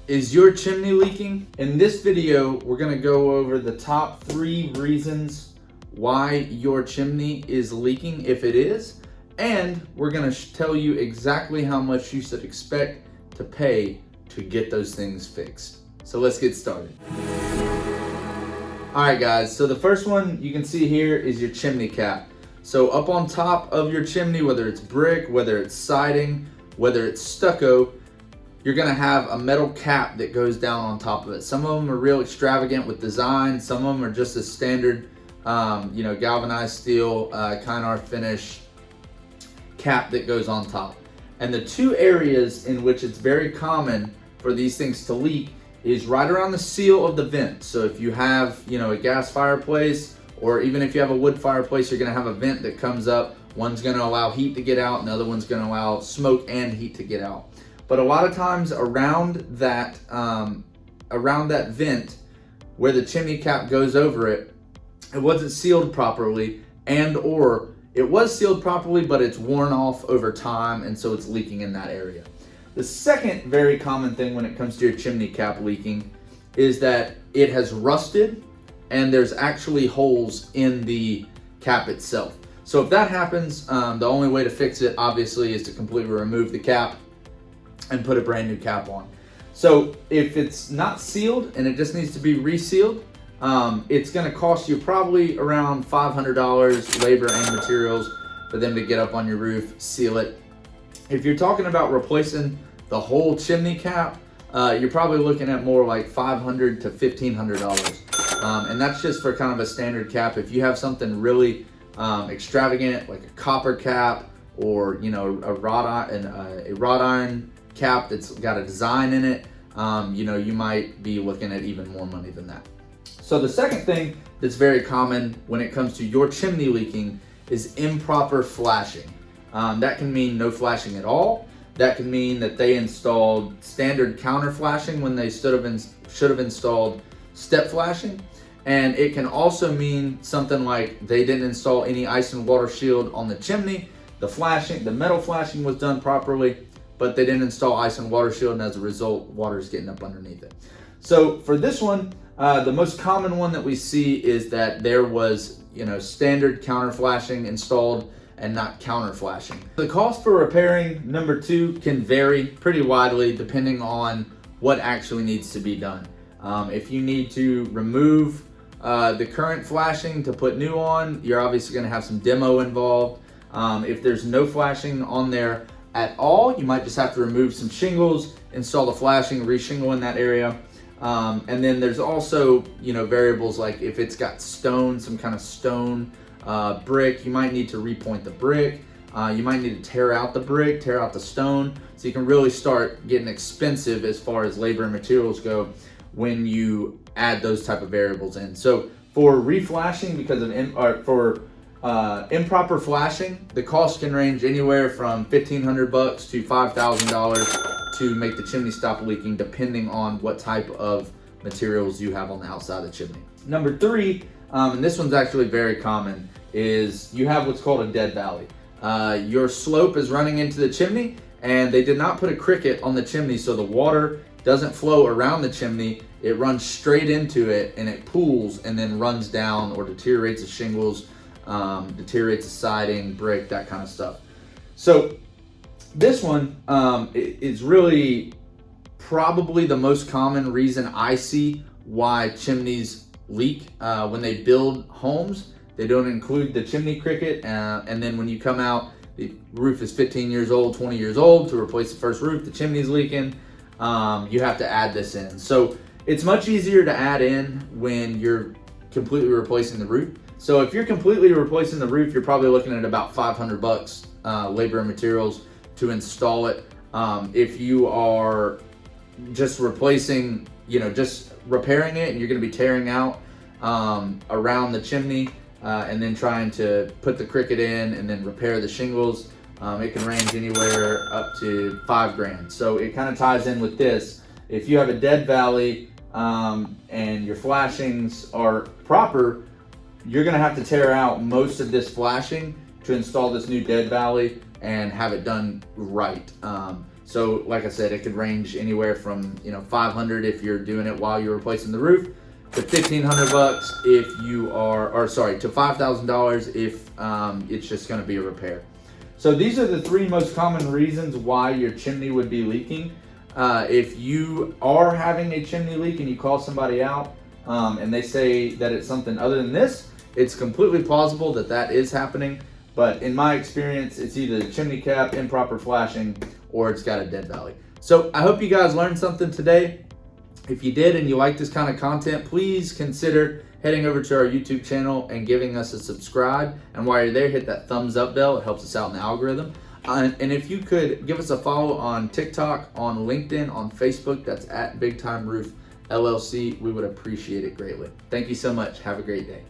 Is your chimney leaking? In this video, we're gonna go over the top 3 reasons why your chimney is leaking if it is, and we're gonna tell you exactly how much you should expect to pay to get those things fixed. So let's get started. All right guys, so the first one you can see here is your chimney cap. So up on top of your chimney, whether it's brick, whether it's siding, whether it's stucco, you're gonna have a metal cap that goes down on top of it. Some of them are real extravagant with design. Some of them are just a standard, galvanized steel, Kynar finish cap that goes on top. And the 2 areas in which it's very common for these things to leak is right around the seal of the vent. So if you have, a gas fireplace, or even if you have a wood fireplace, you're gonna have a vent that comes up. One's gonna allow heat to get out, and the other one's gonna allow smoke and heat to get out. But a lot of times around that vent where the chimney cap goes over it, it wasn't sealed properly, or it was sealed properly, but it's worn off over time, and so it's leaking in that area. The second very common thing when it comes to your chimney cap leaking is that it has rusted and there's actually holes in the cap itself. So if that happens, the only way to fix it obviously is to completely remove the cap and put a brand new cap on. So if it's not sealed and it just needs to be resealed, it's gonna cost you probably around $500 labor and materials for them to get up on your roof, seal it. If you're talking about replacing the whole chimney cap, you're probably looking at more like $500 to $1,500. And that's just for kind of a standard cap. If you have something really extravagant, like a copper cap, or a wrought iron cap that's got a design in it, you might be looking at even more money than that. So the second thing that's very common when it comes to your chimney leaking is improper flashing. That can mean no flashing at all. That can mean that they installed standard counter flashing when they should have installed step flashing. And it can also mean something like they didn't install any ice and water shield on the chimney. The metal flashing was done properly, but they didn't install ice and water shield, and as a result, water is getting up underneath it. So for this one, the most common one that we see is that there was, standard counter flashing installed and not counter flashing. The cost for repairing number 2 can vary pretty widely depending on what actually needs to be done. If you need to remove the current flashing to put new on, you're obviously gonna have some demo involved. If there's no flashing on there at all, you might just have to remove some shingles, install the flashing, re-shingle in that area. And then there's also, variables like if it's got stone, some kind of stone, brick, you might need to repoint the brick. You might need to tear out the brick, tear out the stone. So you can really start getting expensive as far as labor and materials go when you add those type of variables in. So for reflashing, because of improper flashing, the cost can range anywhere from $1,500 to $5,000 to make the chimney stop leaking, depending on what type of materials you have on the outside of the chimney. Number 3, and this one's actually very common, is you have what's called a dead valley. Your slope is running into the chimney, and they did not put a cricket on the chimney, so the water doesn't flow around the chimney. It runs straight into it, and it pools and then runs down or deteriorates the shingles, deteriorates the siding, brick, that kind of stuff. So this one is really probably the most common reason I see why chimneys leak. When they build homes, they don't include the chimney cricket, and then when you come out, the roof is 15 years old, 20 years old. To replace the first roof, the chimney's leaking. You have to add this in. So it's much easier to add in when you're completely replacing the roof. So if you're completely replacing the roof, you're probably looking at about $500 labor and materials to install it. If you are just replacing, just repairing it, and you're going to be tearing out around the chimney and then trying to put the cricket in and then repair the shingles, it can range anywhere up to $5,000. So it kind of ties in with this. If you have a dead valley and your flashings are proper, you're going to have to tear out most of this flashing to install this new dead valley and have it done right. So like I said, it could range anywhere from $500 if you're doing it while you're replacing the roof, to $1,500 if you are, or sorry, to $5,000 if it's just going to be a repair. So these are the 3 most common reasons why your chimney would be leaking. If you are having a chimney leak and you call somebody out and they say that it's something other than this, it's completely plausible that that is happening. But in my experience, it's either the chimney cap, improper flashing, or it's got a dead valley. So I hope you guys learned something today. If you did and you like this kind of content, please consider heading over to our YouTube channel and giving us a subscribe. And while you're there, hit that thumbs up bell. It helps us out in the algorithm. And if you could give us a follow on TikTok, on LinkedIn, on Facebook, that's at Big Time Roof LLC, we would appreciate it greatly. Thank you so much. Have a great day.